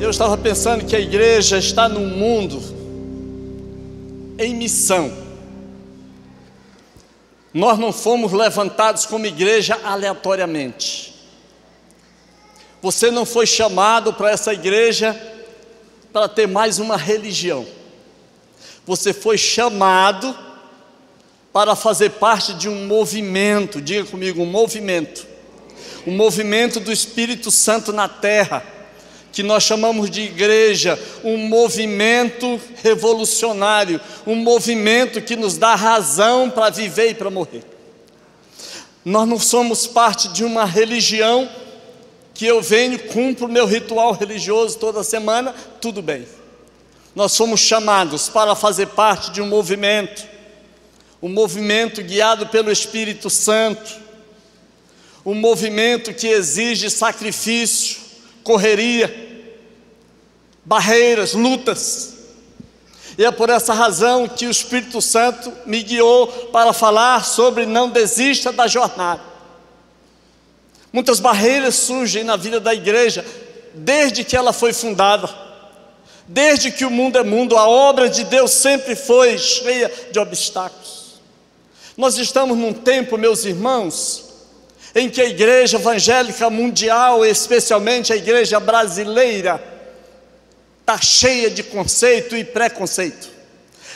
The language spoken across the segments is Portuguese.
Eu estava pensando que a igreja está num mundo em missão. Nós não fomos levantados como igreja aleatoriamente. Você não foi chamado para essa igreja para ter mais uma religião. Você foi chamado para fazer parte de um movimento. Diga comigo, um movimento. Um movimento do Espírito Santo na terra, que nós chamamos de igreja, um movimento revolucionário, um movimento que nos dá razão para viver e para morrer. Nós não somos parte de uma religião que eu venho, cumpro o meu ritual religioso toda semana, tudo bem. Nós somos chamados para fazer parte de um movimento guiado pelo Espírito Santo, um movimento que exige sacrifício, correria, barreiras, lutas. E é por essa razão que o Espírito Santo me guiou para falar sobre não desista da jornada. Muitas barreiras surgem na vida da igreja desde que ela foi fundada. Desde que o mundo é mundo, a obra de Deus sempre foi cheia de obstáculos. Nós estamos num tempo, meus irmãos, em que a igreja evangélica mundial, especialmente a igreja brasileira, está cheia de conceito e preconceito.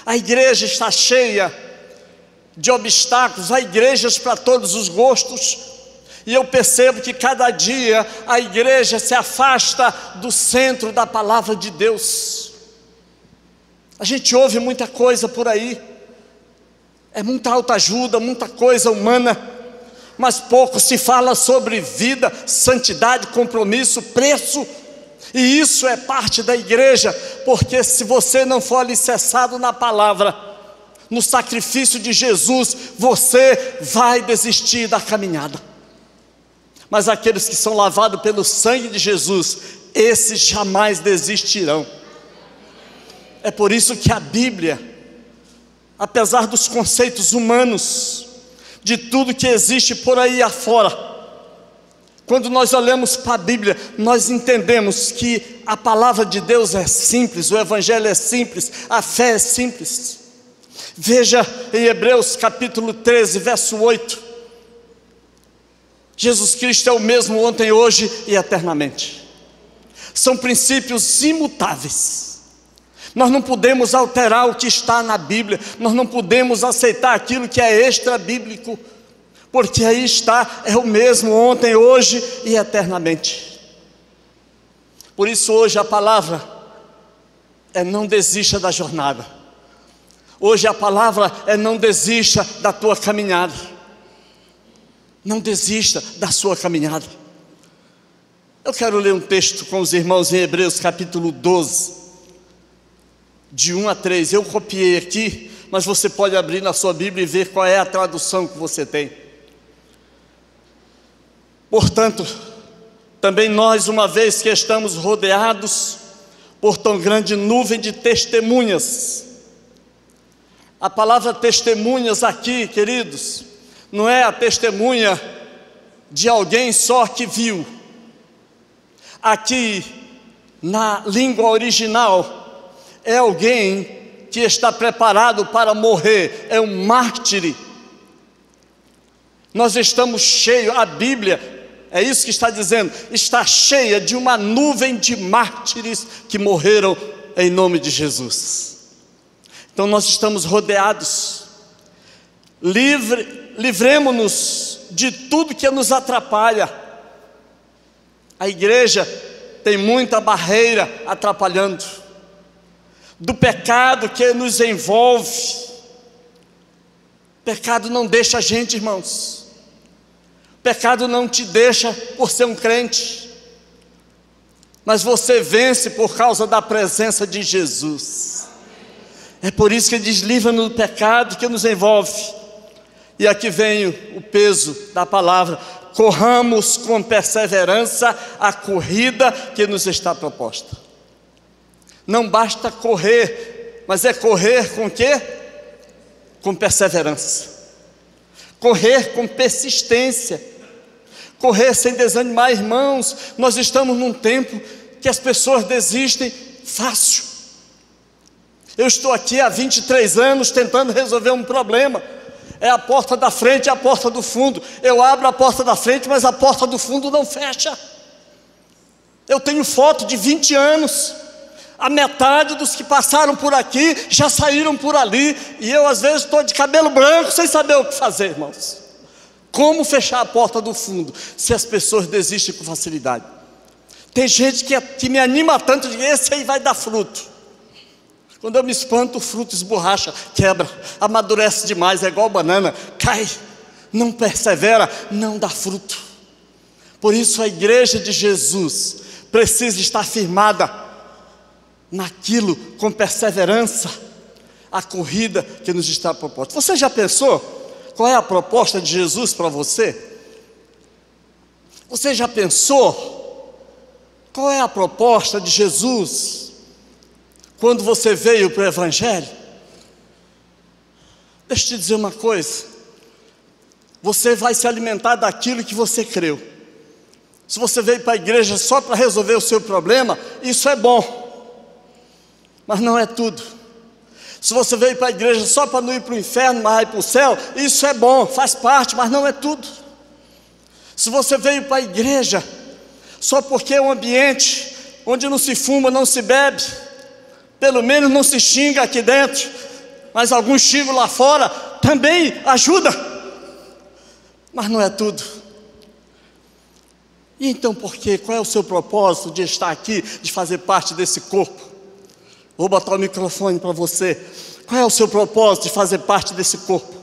A igreja está cheia de obstáculos, há igrejas para todos os gostos, e eu percebo que cada dia a igreja se afasta do centro da palavra de Deus. A gente ouve muita coisa por aí, é muita autoajuda, muita coisa humana, mas pouco se fala sobre vida, santidade, compromisso, preço. E isso é parte da igreja, porque se você não for alicerçado na palavra, no sacrifício de Jesus, você vai desistir da caminhada. Mas aqueles que são lavados pelo sangue de Jesus, esses jamais desistirão. É por isso que a Bíblia, apesar dos conceitos humanos, de tudo que existe por aí afora, quando nós olhamos para a Bíblia, nós entendemos que a palavra de Deus é simples, o Evangelho é simples, a fé é simples. Veja em Hebreus capítulo 13, verso 8, Jesus Cristo é o mesmo ontem, hoje e eternamente. São princípios imutáveis. Nós não podemos alterar o que está na Bíblia, nós não podemos aceitar aquilo que é extra-bíblico, porque aí está, é o mesmo ontem, hoje e eternamente. Por isso hoje a palavra é não desista da jornada. Hoje a palavra é não desista da tua caminhada. Não desista da sua caminhada. Eu quero ler um texto com os irmãos em Hebreus capítulo 12, de 1 a 3, eu copiei aqui, mas você pode abrir na sua Bíblia e ver qual é a tradução que você tem. Portanto, também nós, uma vez que estamos rodeados por tão grande nuvem de testemunhas. A palavra testemunhas aqui, queridos, não é a testemunha de alguém só que viu. Aqui, na língua original, é alguém que está preparado para morrer, é um mártir. Nós estamos cheios, a Bíblia, é isso que está dizendo, está cheia de uma nuvem de mártires que morreram em nome de Jesus. Então nós estamos rodeados, livremos-nos de tudo que nos atrapalha. A igreja tem muita barreira atrapalhando, do pecado que nos envolve. Pecado não deixa a gente, irmãos. Pecado não te deixa por ser um crente, mas você vence por causa da presença de Jesus. É por isso que ele diz: livra-nos do pecado que nos envolve. E aqui vem o peso da palavra: corramos com perseverança a corrida que nos está proposta. Não basta correr, mas é correr com quê? Com perseverança. Correr com persistência. Correr sem desanimar, irmãos. Nós estamos num tempo que as pessoas desistem fácil. Eu estou aqui há 23 anos tentando resolver um problema. É a porta da frente e a porta do fundo. Eu abro a porta da frente, mas a porta do fundo não fecha. Eu tenho foto de 20 anos. A metade dos que passaram por aqui já saíram por ali. E eu às vezes estou de cabelo branco sem saber o que fazer, irmãos. Como fechar a porta do fundo se as pessoas desistem com facilidade? Tem gente que me anima tanto, de esse aí vai dar fruto. Quando eu me espanto, o fruto esborracha, quebra, amadurece demais, é igual banana, cai, não persevera, não dá fruto. Por isso a igreja de Jesus precisa estar firmada naquilo, com perseverança, a corrida que nos está proposta. Você já pensou qual é a proposta de Jesus para você? Você já pensou qual é a proposta de Jesus quando você veio para o Evangelho? Deixa eu te dizer uma coisa: você vai se alimentar daquilo que você creu. Se você veio para a igreja só para resolver o seu problema, isso é bom, mas não é tudo. Se você veio para a igreja só para não ir para o inferno, mas ir para o céu, isso é bom, faz parte, mas não é tudo. Se você veio para a igreja só porque é um ambiente onde não se fuma, não se bebe, pelo menos não se xinga aqui dentro, mas alguns xingam lá fora, também ajuda, mas não é tudo. E então por quê? Qual é o seu propósito de estar aqui, de fazer parte desse corpo? Vou botar o microfone para você. Qual é o seu propósito de fazer parte desse corpo?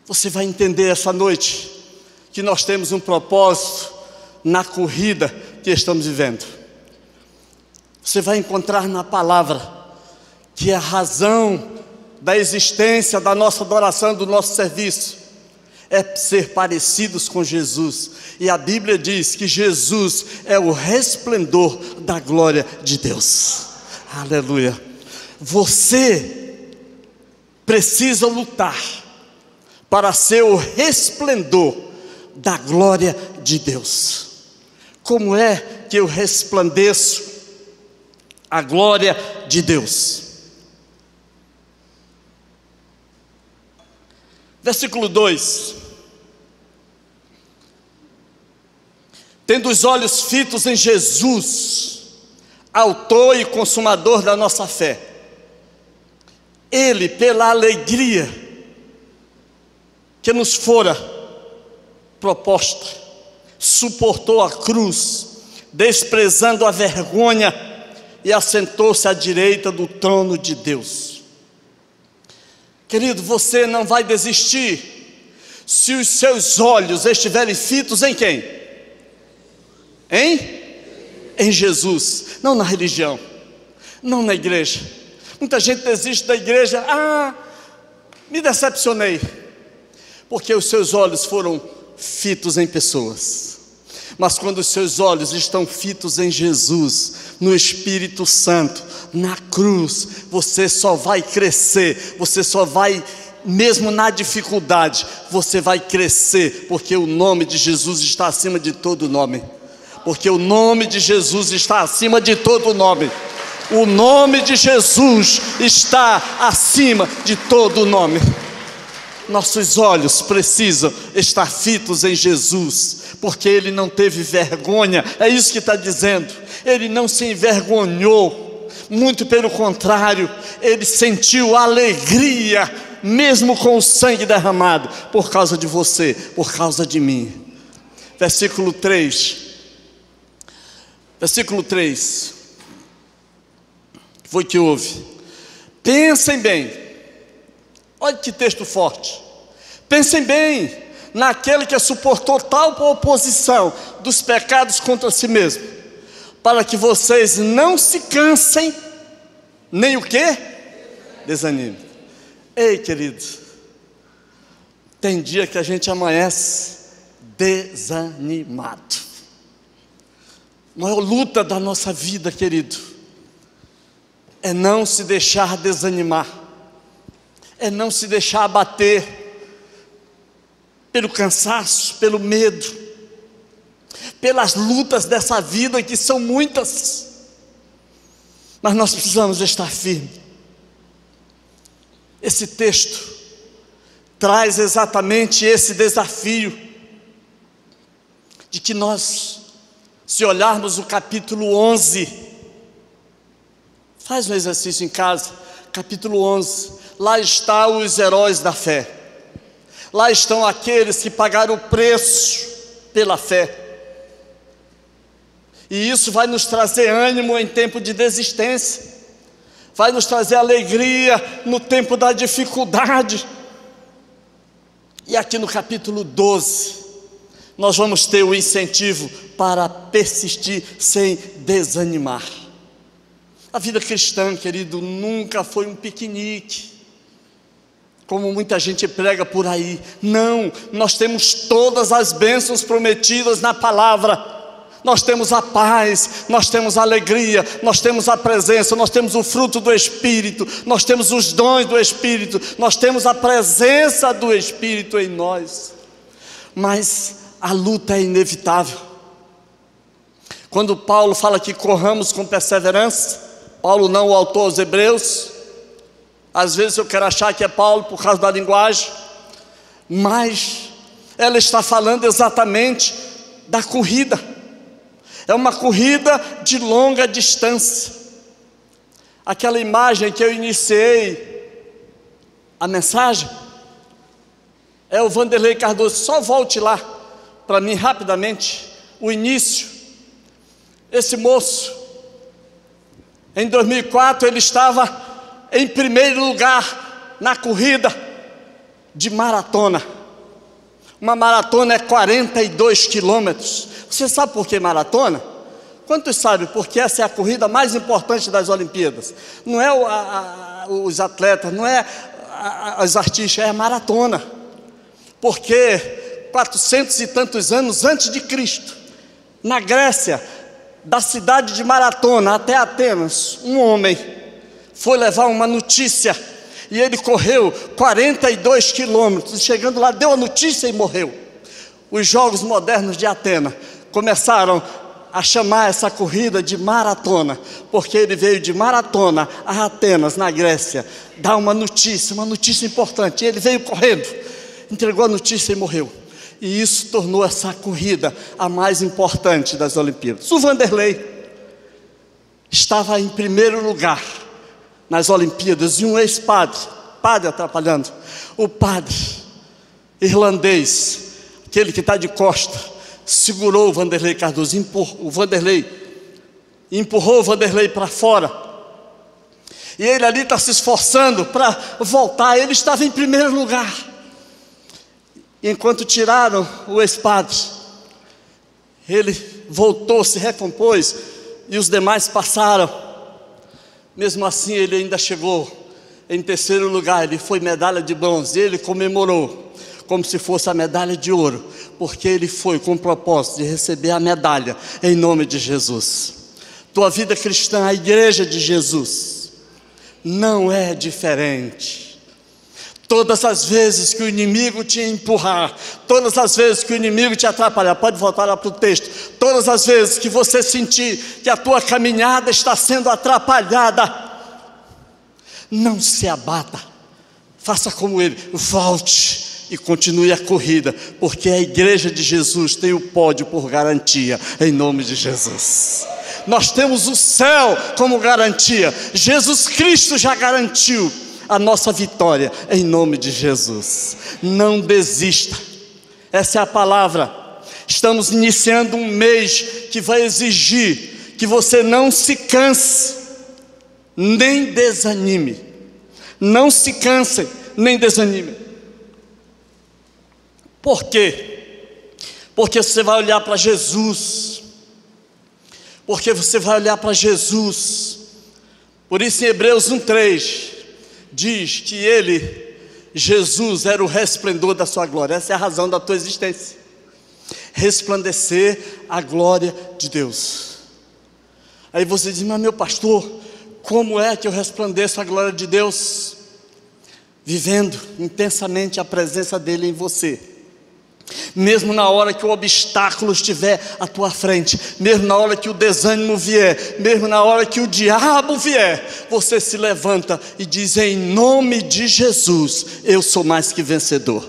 Você vai entender essa noite que nós temos um propósito na corrida que estamos vivendo. Você vai encontrar na palavra que a razão da existência da nossa adoração, do nosso serviço, é ser parecidos com Jesus. E a Bíblia diz que Jesus é o resplendor da glória de Deus. Aleluia. Você precisa lutar para ser o resplendor da glória de Deus. Como é que eu resplandeço a glória de Deus? Versículo 2: tendo os olhos fitos em Jesus, autor e consumador da nossa fé, Ele, pela alegria que nos fora proposta, suportou a cruz, desprezando a vergonha, e assentou-se à direita do trono de Deus. Querido, você não vai desistir se os seus olhos estiverem fitos em quem? Em Jesus, não na religião, não na igreja. Muita gente desiste da igreja, me decepcionei, porque os seus olhos foram fitos em pessoas. Mas quando os seus olhos estão fitos em Jesus, no Espírito Santo, na cruz, você só vai crescer, você só vai, mesmo na dificuldade, você vai crescer, porque o nome de Jesus está acima de todo nome. Porque o nome de Jesus está acima de todo nome. O nome de Jesus está acima de todo nome. Nossos olhos precisam estar fitos em Jesus, porque Ele não teve vergonha, é isso que está dizendo. Ele não se envergonhou, muito pelo contrário, Ele sentiu alegria, mesmo com o sangue derramado, por causa de você, por causa de mim. Versículo 3, foi que houve. Pensem bem, olha que texto forte. Pensem bem naquele que suportou tal oposição dos pecados contra si mesmo, para que vocês não se cansem, nem o quê? Desanime. Ei, querido, tem dia que a gente amanhece desanimado. A maior luta da nossa vida, querido, é não se deixar desanimar, é não se deixar abater pelo cansaço, pelo medo, pelas lutas dessa vida, que são muitas, mas nós precisamos estar firmes. Esse texto traz exatamente esse desafio, de que nós, se olharmos o capítulo 11, faz um exercício em casa, capítulo 11, lá estão os heróis da fé, lá estão aqueles que pagaram o preço pela fé, e isso vai nos trazer ânimo em tempo de desistência, vai nos trazer alegria no tempo da dificuldade. E aqui no capítulo 12, nós vamos ter o incentivo para persistir sem desanimar. A vida cristã, querido, nunca foi um piquenique, como muita gente prega por aí. Não, nós temos todas as bênçãos prometidas na palavra. Nós temos a paz, nós temos a alegria, nós temos a presença, nós temos o fruto do Espírito, nós temos os dons do Espírito, nós temos a presença do Espírito em nós. Mas a luta é inevitável. Quando Paulo fala que corramos com perseverança, Paulo não o autor aos Hebreus, às vezes eu quero achar que é Paulo por causa da linguagem, mas ela está falando exatamente da corrida. É uma corrida de longa distância. Aquela imagem que eu iniciei a mensagem, é o Vanderlei Cardoso. Só volte lá para mim rapidamente, o início. Esse moço, em 2004, ele estava em primeiro lugar na corrida de maratona. Uma maratona é 42 quilômetros. Você sabe por que maratona? Quantos sabem? Porque essa é a corrida mais importante das Olimpíadas. Não é os atletas, não é as artistas, é a maratona. Porque 400 e tantos anos antes de Cristo, na Grécia, da cidade de Maratona até Atenas, um homem foi levar uma notícia, e ele correu 42 quilômetros, e chegando lá deu a notícia e morreu. Os Jogos Modernos de Atenas começaram a chamar essa corrida de maratona, porque ele veio de Maratona a Atenas, na Grécia, dar uma notícia importante, e ele veio correndo, entregou a notícia e morreu. E isso tornou essa corrida a mais importante das Olimpíadas. O Vanderlei estava em primeiro lugar nas Olimpíadas, e um ex-padre, atrapalhando, o padre irlandês, aquele que está de costa, segurou o Vanderlei Cardoso, empurrou o Vanderlei para fora, e ele ali está se esforçando para voltar. Ele estava em primeiro lugar, e enquanto tiraram o ex-padre, ele voltou, se recompôs, e os demais passaram. Mesmo assim ele ainda chegou em terceiro lugar, ele foi medalha de bronze, ele comemorou como se fosse a medalha de ouro, porque ele foi com o propósito de receber a medalha em nome de Jesus. Tua vida cristã, a igreja de Jesus, não é diferente. Todas as vezes que o inimigo te empurrar, todas as vezes que o inimigo te atrapalhar, pode voltar lá para o texto, todas as vezes que você sentir que a tua caminhada está sendo atrapalhada, não se abata, faça como ele, volte e continue a corrida, porque a igreja de Jesus tem o pódio por garantia, em nome de Jesus. Nós temos o céu como garantia, Jesus Cristo já garantiu a nossa vitória, em nome de Jesus. Não desista, essa é a palavra. Estamos iniciando um mês que vai exigir que você não se canse, nem desanime. Não se canse, nem desanime. Por quê? Porque você vai olhar para Jesus, porque você vai olhar para Jesus. Por isso em Hebreus 1:3 diz que ele, Jesus, era o resplendor da sua glória. Essa é a razão da tua existência, resplandecer a glória de Deus. Aí você diz, mas meu pastor, como é que eu resplandeço a glória de Deus? Vivendo intensamente a presença dele em você, Mesmo na hora que o obstáculo estiver à tua frente, mesmo na hora que o desânimo vier, mesmo na hora que o diabo vier, você se levanta e diz: em nome de Jesus, eu sou mais que vencedor.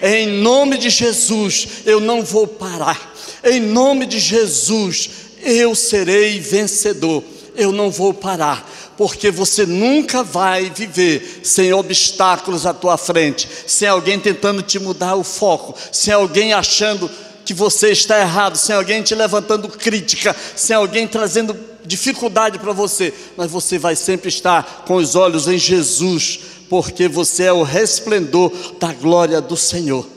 Em nome de Jesus, eu não vou parar. Em nome de Jesus, eu serei vencedor. Eu não vou parar, porque você nunca vai viver sem obstáculos à tua frente, sem alguém tentando te mudar o foco, sem alguém achando que você está errado, sem alguém te levantando crítica, sem alguém trazendo dificuldade para você, mas você vai sempre estar com os olhos em Jesus, porque você é o resplendor da glória do Senhor.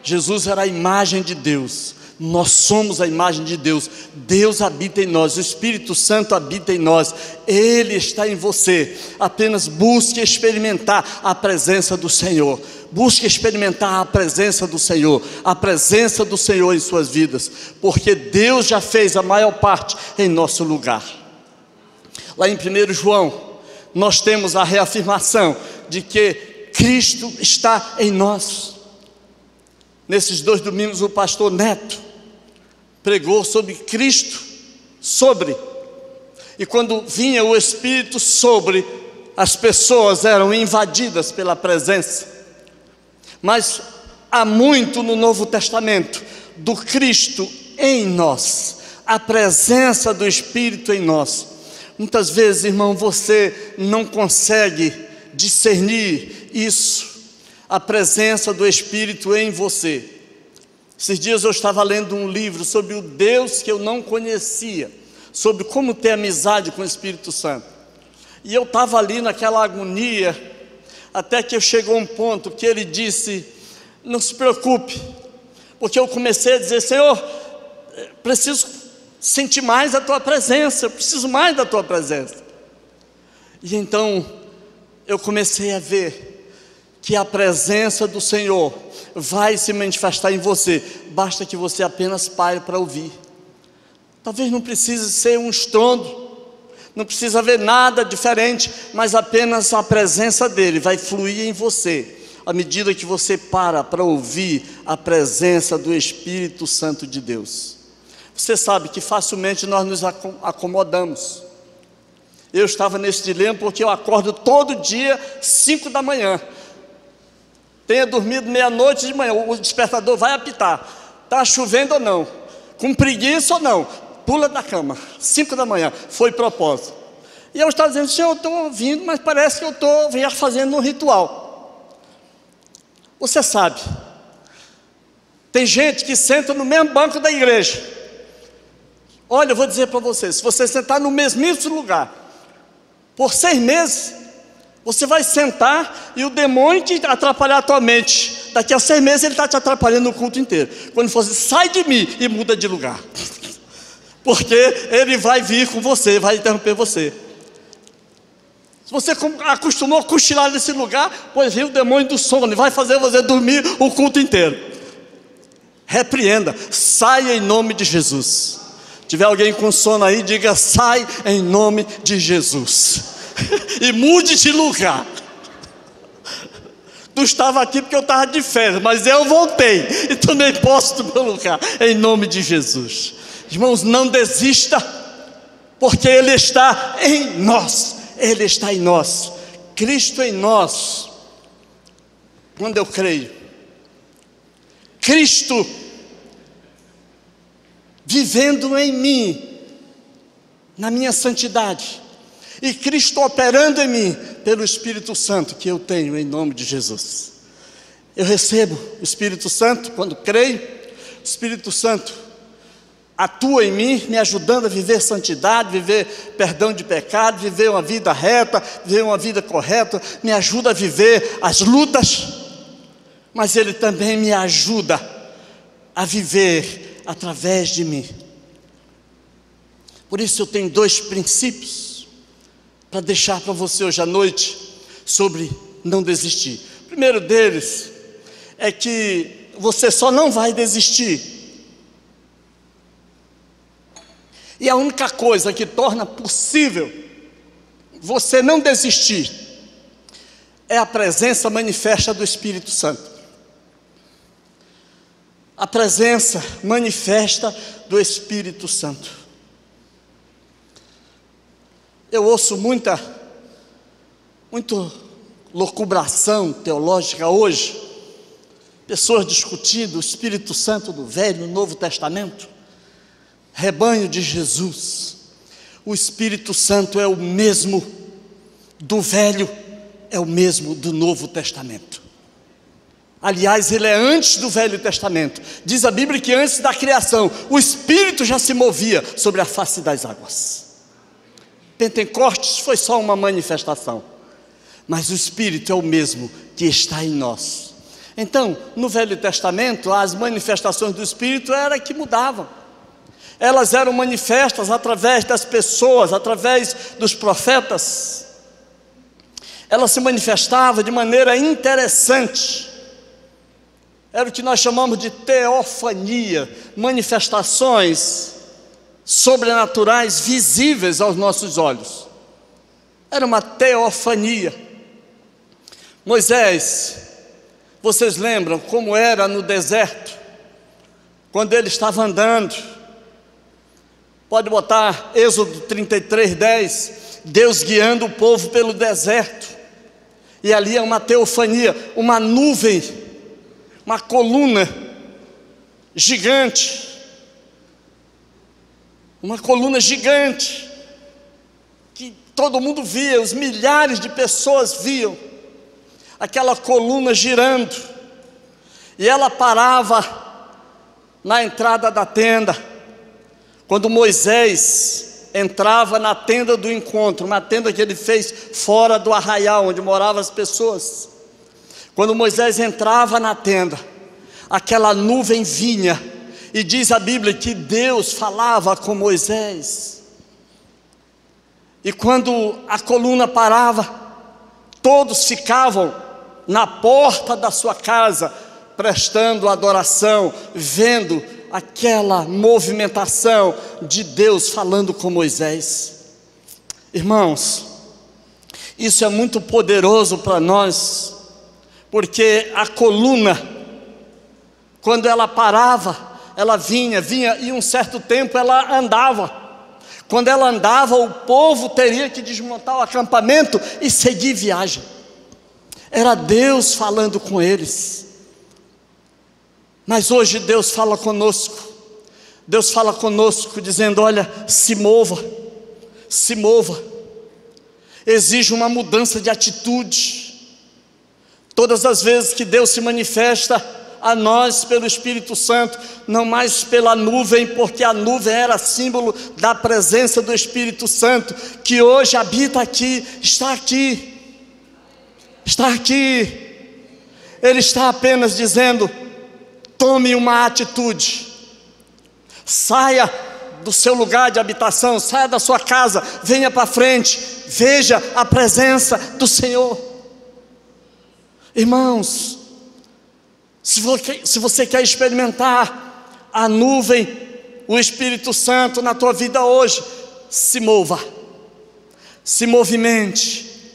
Jesus era a imagem de Deus. Nós somos a imagem de Deus. Deus habita em nós, o Espírito Santo habita em nós. Ele está em você. Apenas busque experimentar a presença do Senhor. Busque experimentar a presença do Senhor, a presença do Senhor em suas vidas, porque Deus já fez a maior parte em nosso lugar. Lá em 1 João, nós temos a reafirmação de que Cristo está em nós. Nesses 2 domingos o pastor Neto pregou sobre Cristo, e quando vinha o Espírito sobre, as pessoas eram invadidas pela presença. Mas há muito no Novo Testamento do Cristo em nós, a presença do Espírito em nós. Muitas vezes, irmão, você não consegue discernir isso, a presença do Espírito em você. Esses dias eu estava lendo um livro sobre o Deus que eu não conhecia, sobre como ter amizade com o Espírito Santo. E eu estava ali naquela agonia, até que chegou um ponto que ele disse: não se preocupe, porque eu comecei a dizer: Senhor, preciso sentir mais a Tua presença, eu preciso mais da Tua presença. E então eu comecei a ver que a presença do Senhor vai se manifestar em você, basta que você apenas pare para ouvir. Talvez não precise ser um estrondo, não precisa haver nada diferente, mas apenas a presença dele vai fluir em você, à medida que você para ouvir a presença do Espírito Santo de Deus. Você sabe que facilmente nós nos acomodamos. Eu estava nesse dilema porque eu acordo todo dia 5 da manhã. Tenha dormido meia-noite de manhã, o despertador vai apitar, está chovendo ou não, com preguiça ou não, pula da cama, 5 da manhã, foi propósito. E eu estava dizendo: Senhor, eu estou ouvindo, mas parece que eu estou fazendo um ritual. Você sabe, tem gente que senta no mesmo banco da igreja. Olha, eu vou dizer para você, se você sentar no mesmíssimo lugar, por 6 meses, você vai sentar e o demônio que atrapalhar a tua mente, daqui a 6 meses ele está te atrapalhando o culto inteiro. Quando for assim, sai de mim e muda de lugar, porque ele vai vir com você, vai interromper você. Se você acostumou a cochilar nesse lugar, pois vem o demônio do sono e vai fazer você dormir o culto inteiro. Repreenda, saia em nome de Jesus. Se tiver alguém com sono aí, diga: sai em nome de Jesus. E mude de lugar. Tu estava aqui porque eu estava de férias, mas eu voltei, e tu nem posso do meu lugar, em nome de Jesus. Irmãos, não desista, porque Ele está em nós. Ele está em nós, Cristo em nós. Quando eu creio, Cristo vivendo em mim, na minha santidade, e Cristo operando em mim, pelo Espírito Santo que eu tenho em nome de Jesus. Eu recebo o Espírito Santo quando creio. O Espírito Santo atua em mim, me ajudando a viver santidade, viver perdão de pecado, viver uma vida reta, viver uma vida correta, me ajuda a viver as lutas, mas Ele também me ajuda a viver através de mim. Por isso eu tenho 2 princípios para deixar para você hoje à noite sobre não desistir. O primeiro deles é que você só não vai desistir. E a única coisa que torna possível você não desistir é a presença manifesta do Espírito Santo. a presença manifesta do Espírito Santo. Eu ouço muita locubração teológica hoje, pessoas discutindo o Espírito Santo do Velho e Novo Testamento. Rebanho de Jesus, o Espírito Santo é o mesmo do Velho, é o mesmo do Novo Testamento. Aliás, ele é antes do Velho Testamento. Diz a Bíblia que antes da criação, o Espírito já se movia sobre a face das águas. Pentecostes foi só uma manifestação, mas o Espírito é o mesmo que está em nós. Então, no Velho Testamento, as manifestações do Espírito eram que mudavam. Elas eram manifestas através das pessoas, através dos profetas. Ela se manifestava de maneira interessante. Era o que nós chamamos de teofania, manifestações sobrenaturais visíveis aos nossos olhos. Era uma teofania. Moisés, vocês lembram como era no deserto, quando ele estava andando? Pode botar Êxodo 33:10, Deus guiando o povo pelo deserto, e ali é uma teofania, uma nuvem, uma coluna gigante, que todo mundo via, os milhares de pessoas viam, aquela coluna girando, e ela parava na entrada da tenda. Quando Moisés entrava na tenda do encontro, uma tenda que ele fez fora do arraial, onde moravam as pessoas. Quando Moisés entrava na tenda, aquela nuvem vinha, e diz a Bíblia que Deus falava com Moisés. E quando a coluna parava, todos ficavam na porta da sua casa, prestando adoração, vendo aquela movimentação de Deus falando com Moisés. Irmãos, isso é muito poderoso para nós, porque a coluna, quando ela parava, ela vinha, e um certo tempo ela andava. Quando ela andava, o povo teria que desmontar o acampamento e seguir viagem. Era Deus falando com eles. Mas hoje Deus fala conosco. Deus fala conosco dizendo: olha, se mova. Exige uma mudança de atitude. Todas as vezes que Deus se manifesta a nós pelo Espírito Santo, não mais pela nuvem, porque a nuvem era símbolo da presença do Espírito Santo, que hoje habita aqui, está aqui. Ele está apenas dizendo: tome uma atitude, saia do seu lugar de habitação, saia da sua casa, venha para frente, veja a presença do Senhor. Irmãos, se você quer experimentar a nuvem, o Espírito Santo na tua vida hoje, se mova, se movimente,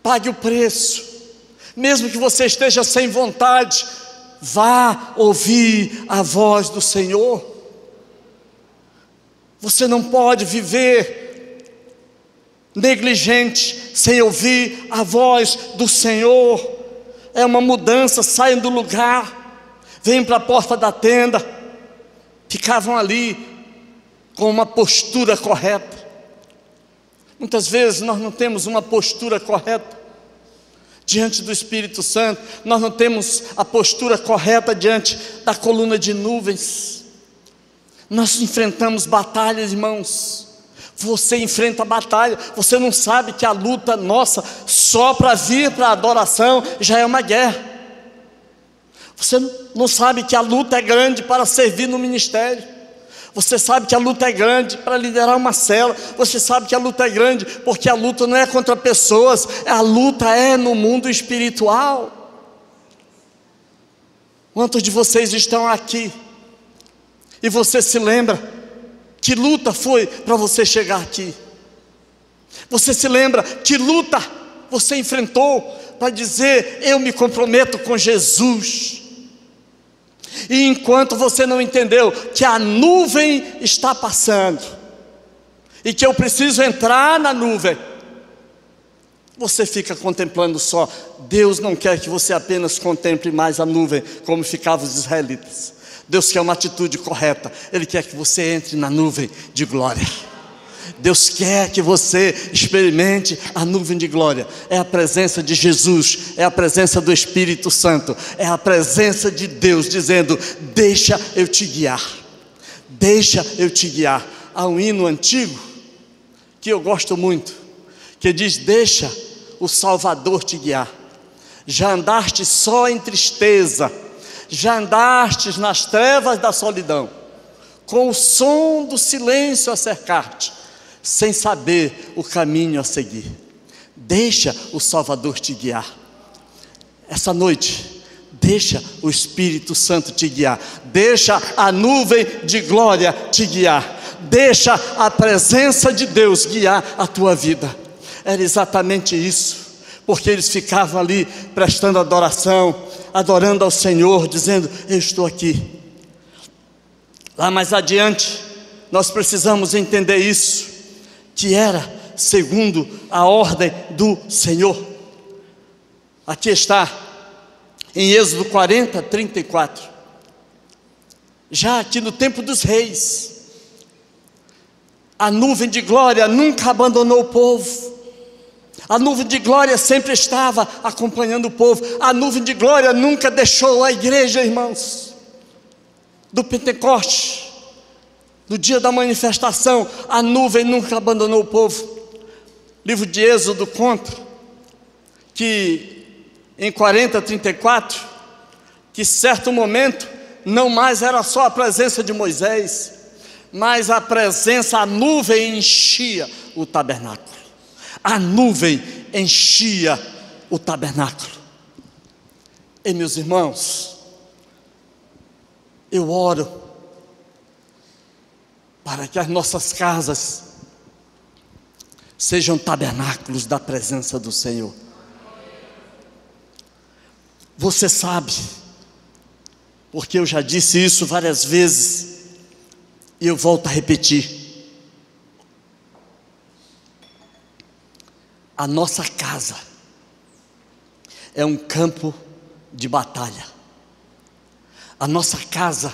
pague o preço, mesmo que você esteja sem vontade, vá ouvir a voz do Senhor. Você não pode viver negligente sem ouvir a voz do Senhor. É uma mudança, saem do lugar, vêm para a porta da tenda, ficavam ali com uma postura correta. Muitas vezes nós não temos uma postura correta diante do Espírito Santo, nós não temos a postura correta diante da coluna de nuvens. Nós enfrentamos batalhas, irmãos. Você enfrenta a batalha, você não sabe que a luta nossa, só para vir para a adoração, já é uma guerra. Você não sabe que a luta é grande para servir no ministério. Você sabe que a luta é grande para liderar uma célula. Você sabe que a luta é grande porque a luta não é contra pessoas, a luta é no mundo espiritual. Quantos de vocês estão aqui e você se lembra que luta foi para você chegar aqui? Você se lembra que luta você enfrentou para dizer: eu me comprometo com Jesus? E enquanto você não entendeu que a nuvem está passando, e que eu preciso entrar na nuvem, você fica contemplando só. Deus não quer que você apenas contemple mais a nuvem, como ficavam os israelitas. Deus quer uma atitude correta. Ele quer que você entre na nuvem de glória. Deus quer que você experimente a nuvem de glória. É a presença de Jesus, é a presença do Espírito Santo, é a presença de Deus dizendo: deixa eu te guiar, deixa eu te guiar. Há um hino antigo que eu gosto muito, que diz: deixa o Salvador te guiar. Já andaste só em tristeza, já andastes nas trevas da solidão, com o som do silêncio a cercar-te, sem saber o caminho a seguir. Deixa o Salvador te guiar. Essa noite, deixa o Espírito Santo te guiar. Deixa a nuvem de glória te guiar. Deixa a presença de Deus guiar a tua vida. Era exatamente isso, porque eles ficavam ali prestando adoração, adorando ao Senhor, dizendo: eu estou aqui. Lá mais adiante, nós precisamos entender isso, que era segundo a ordem do Senhor. Aqui está, em Êxodo 40, 34. Já aqui no tempo dos reis, a nuvem de glória nunca abandonou o povo. A nuvem de glória sempre estava acompanhando o povo. A nuvem de glória nunca deixou a igreja, irmãos. Do Pentecoste, no dia da manifestação, a nuvem nunca abandonou o povo. O livro de Êxodo conta que em 40, 34, que certo momento, não mais era só a presença de Moisés, mas a presença, a nuvem enchia o tabernáculo. A nuvem enchia o tabernáculo. E meus irmãos, eu oro para que as nossas casas sejam tabernáculos da presença do Senhor. Você sabe, porque eu já disse isso várias vezes, e eu volto a repetir: a nossa casa é um campo de batalha. A nossa casa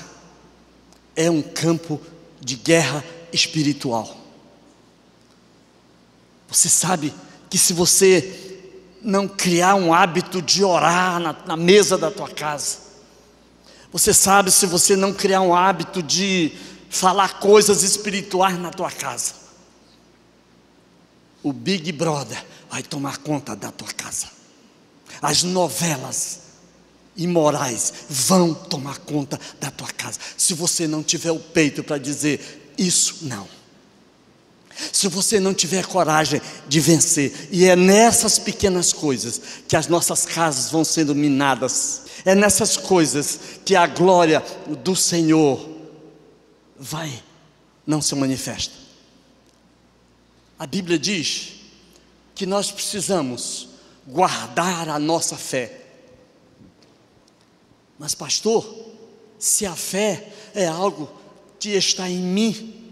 é um campo de guerra espiritual. Você sabe que se você não criar um hábito de orar na mesa da tua casa, você sabe, se você não criar um hábito de falar coisas espirituais na tua casa, o Big Brother vai tomar conta da tua casa. As novelas imorais vão tomar conta da tua casa, se você não tiver o peito para dizer: isso não. Se você não tiver coragem de vencer. E é nessas pequenas coisas que as nossas casas vão sendo minadas. É nessas coisas que a glória do Senhor não se manifesta. A Bíblia diz que nós precisamos guardar a nossa fé. Mas pastor, se a fé é algo que está em mim,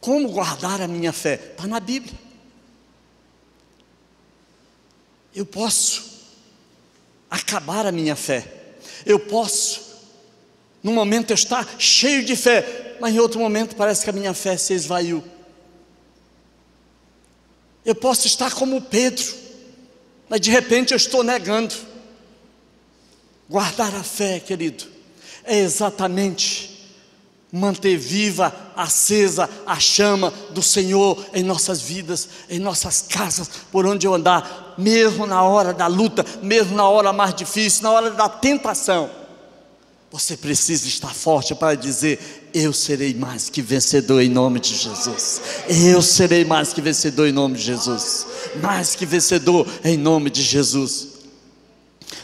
como guardar a minha fé? Está na Bíblia. Eu posso acabar a minha fé. Eu posso, num momento eu estar cheio de fé, mas em outro momento parece que a minha fé se esvaiu. Eu posso estar como Pedro, mas de repente eu estou negando. Guardar a fé, querido, é exatamente manter viva, acesa a chama do Senhor em nossas vidas, em nossas casas, por onde eu andar, mesmo na hora da luta, mesmo na hora mais difícil, na hora da tentação. Você precisa estar forte para dizer: eu serei mais que vencedor em nome de Jesus. Eu serei mais que vencedor em nome de Jesus. Mais que vencedor em nome de Jesus.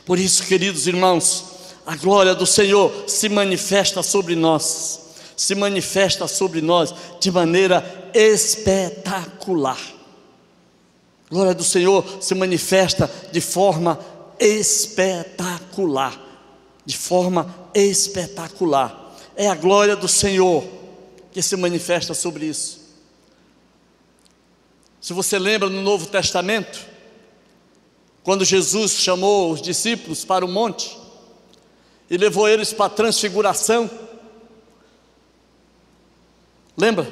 Por isso, queridos irmãos, a glória do Senhor se manifesta sobre nós. Se manifesta sobre nós de maneira espetacular. A glória do Senhor se manifesta de forma espetacular. de forma espetacular. É a glória do Senhor que se manifesta sobre isso. Se você lembra no Novo Testamento, quando Jesus chamou os discípulos para o monte e levou eles para a transfiguração, lembra?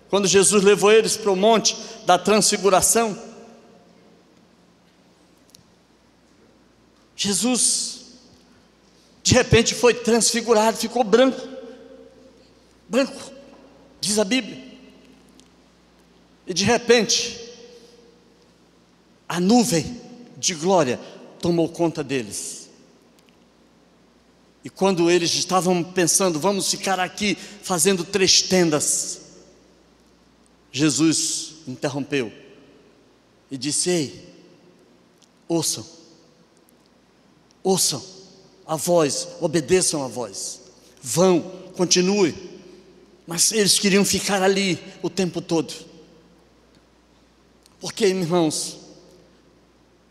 Quando Jesus levou eles para o monte da transfiguração, Jesus de repente foi transfigurado, ficou branco, diz a Bíblia. E de repente a nuvem de glória tomou conta deles. E quando eles estavam pensando, vamos ficar aqui fazendo 3 tendas, Jesus interrompeu e disse: ei, ouçam a voz, obedeçam a voz, vão, continuem. Mas eles queriam ficar ali o tempo todo, porque, irmãos,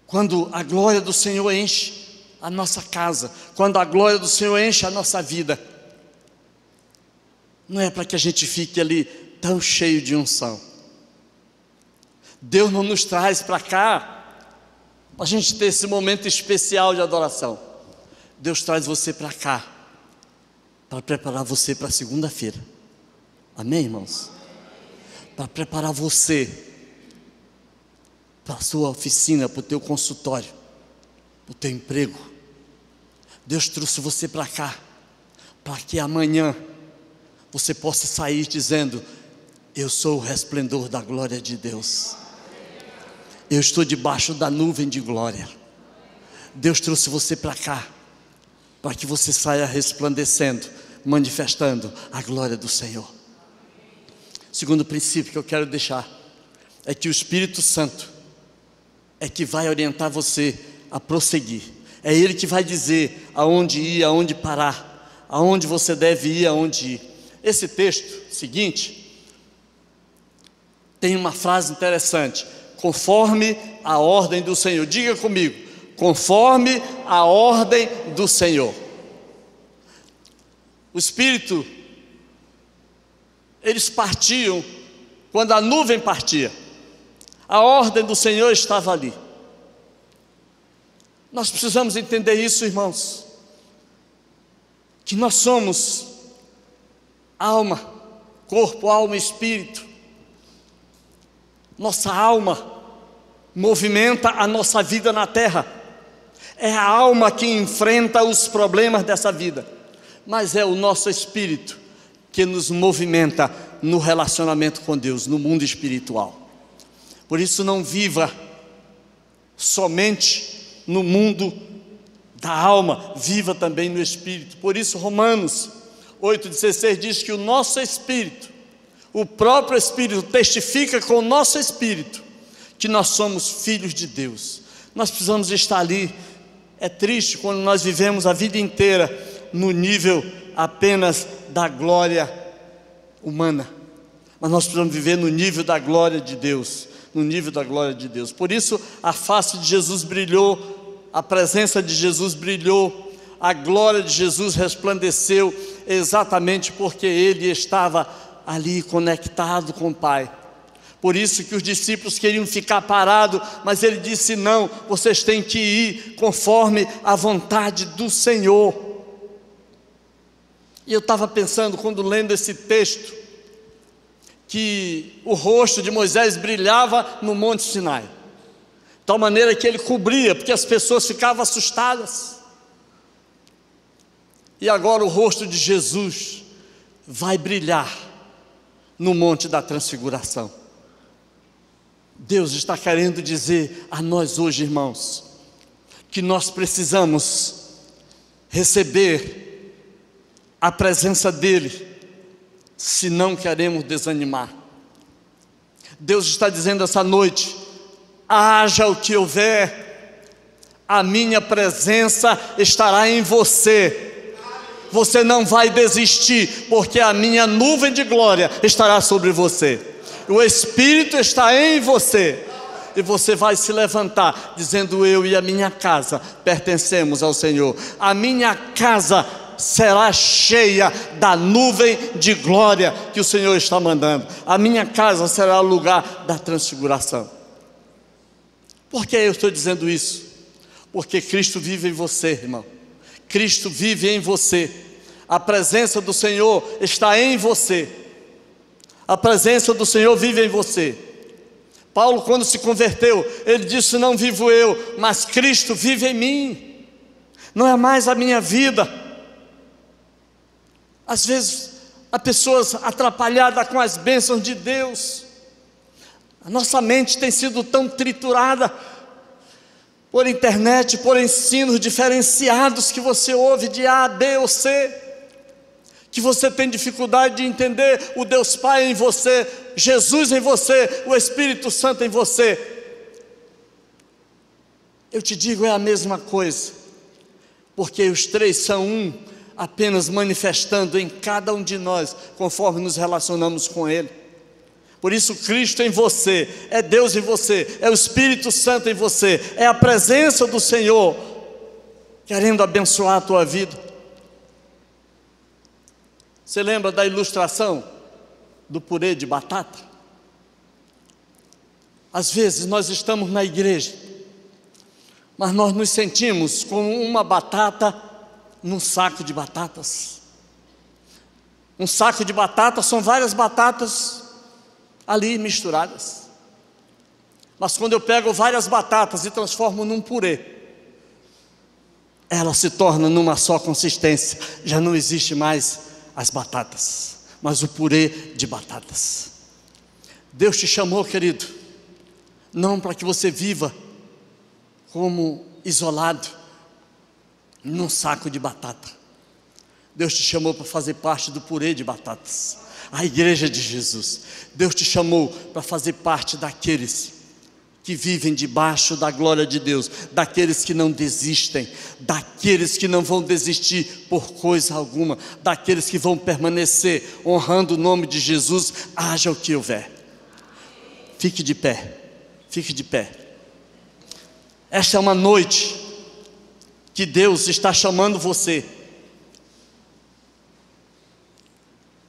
quando a glória do Senhor enche a nossa casa, quando a glória do Senhor enche a nossa vida, não é para que a gente fique ali tão cheio de unção. Deus não nos traz para cá para a gente ter esse momento especial de adoração. Deus traz você para cá para preparar você para segunda-feira. Amém, irmãos? Para preparar você para a sua oficina, para o teu consultório, para o teu emprego. Deus trouxe você para cá para que amanhã você possa sair dizendo: eu sou o resplendor da glória de Deus, eu estou debaixo da nuvem de glória. Deus trouxe você para cá para que você saia resplandecendo, manifestando a glória do Senhor. Segundo princípio que eu quero deixar é que o Espírito Santo é que vai orientar você a prosseguir. É Ele que vai dizer aonde ir, aonde parar, aonde você deve ir, aonde ir. Esse texto seguinte tem uma frase interessante: conforme a ordem do Senhor. Diga comigo: conforme a ordem do Senhor. O Espírito, eles partiam quando a nuvem partia. A ordem do Senhor estava ali. Nós precisamos entender isso, irmãos, que nós somos alma, corpo, alma e espírito. Nossa alma movimenta a nossa vida na terra. É a alma que enfrenta os problemas dessa vida, mas é o nosso espírito que nos movimenta no relacionamento com Deus, no mundo espiritual. Por isso, não viva somente no mundo da alma, viva também no espírito. Por isso, Romanos 8,16 diz que o nosso espírito, o próprio Espírito, testifica com o nosso espírito que nós somos filhos de Deus. Nós precisamos estar ali. É triste quando nós vivemos a vida inteira no nível apenas da glória humana, mas nós precisamos viver no nível da glória de Deus, no nível da glória de Deus. Por isso a face de Jesus brilhou, a presença de Jesus brilhou, a glória de Jesus resplandeceu, exatamente porque Ele estava ali conectado com o Pai. Por isso que os discípulos queriam ficar parados, mas Ele disse: não, vocês têm que ir conforme a vontade do Senhor. E eu estava pensando, quando lendo esse texto, que o rosto de Moisés brilhava no Monte Sinai, de tal maneira que ele cobria, porque as pessoas ficavam assustadas. E agora o rosto de Jesus vai brilhar no Monte da Transfiguração. Deus está querendo dizer a nós hoje, irmãos, que nós precisamos receber a presença dEle, se não queremos desanimar. Deus está dizendo essa noite: haja o que houver, a minha presença estará em você. Você não vai desistir, porque a minha nuvem de glória estará sobre você. O Espírito está em você. e você vai se levantar, dizendo: eu e a minha casa pertencemos ao Senhor. A minha casa será cheia da nuvem de glória que o Senhor está mandando. A minha casa será o lugar da transfiguração. Por que eu estou dizendo isso? Porque Cristo vive em você, irmão. Cristo vive em você. A presença do Senhor está em você. A presença do Senhor vive em você. Paulo, quando se converteu, ele disse: não vivo eu, mas Cristo vive em mim. Não é mais a minha vida. Às vezes, há pessoas atrapalhadas com as bênçãos de Deus. A nossa mente tem sido tão triturada por internet, por ensinos diferenciados que você ouve de A, B ou C, que você tem dificuldade de entender o Deus Pai em você, Jesus em você, o Espírito Santo em você. Eu te digo, é a mesma coisa, porque os três são um, apenas manifestando em cada um de nós, conforme nos relacionamos com Ele. Por isso Cristo em você, é Deus em você, é o Espírito Santo em você, é a presença do Senhor, querendo abençoar a tua vida. Você lembra da ilustração do purê de batata? Às vezes nós estamos na igreja, mas nós nos sentimos como uma batata num saco de batatas. Um saco de batatas são várias batatas ali misturadas. Mas quando eu pego várias batatas e transformo num purê, ela se torna numa só consistência. Já não existe mais as batatas, mas o purê de batatas. Deus te chamou, querido, não para que você viva como isolado num saco de batata. Deus te chamou para fazer parte do purê de batatas, a igreja de Jesus. Deus te chamou para fazer parte daqueles que vivem debaixo da glória de Deus, daqueles que não desistem, daqueles que não vão desistir por coisa alguma, daqueles que vão permanecer honrando o nome de Jesus, haja o que houver. Fique de pé, fique de pé. Esta é uma noite que Deus está chamando você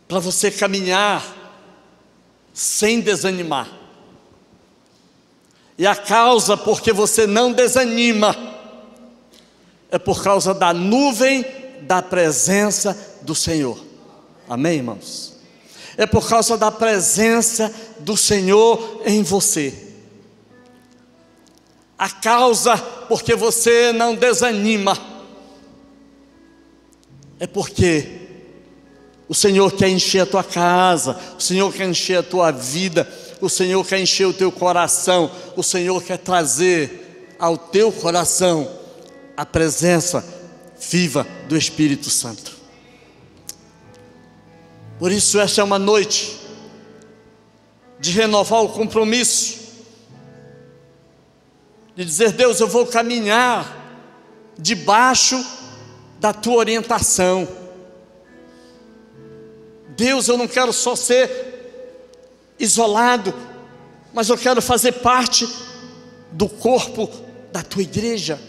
para você caminhar sem desanimar. E a causa porque você não desanima é por causa da nuvem da presença do Senhor. Amém, irmãos? É por causa da presença do Senhor em você. A causa porque você não desanima é porque o Senhor quer encher a tua casa, o Senhor quer encher a tua vida, o Senhor quer encher o teu coração, o Senhor quer trazer ao teu coração a presença viva do Espírito Santo. Por isso esta é uma noite de renovar o compromisso, de dizer: Deus, eu vou caminhar debaixo da tua orientação. Deus, eu não quero só ser isolado, mas eu quero fazer parte do corpo da tua igreja.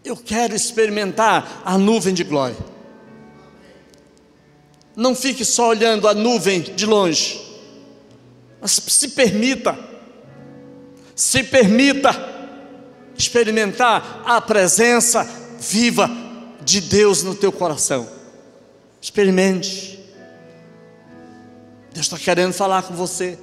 Eu quero experimentar a nuvem de glória. Não fique só olhando a nuvem de longe, mas se permita experimentar a presença viva de Deus no teu coração. Experimente. Deus está querendo falar com você.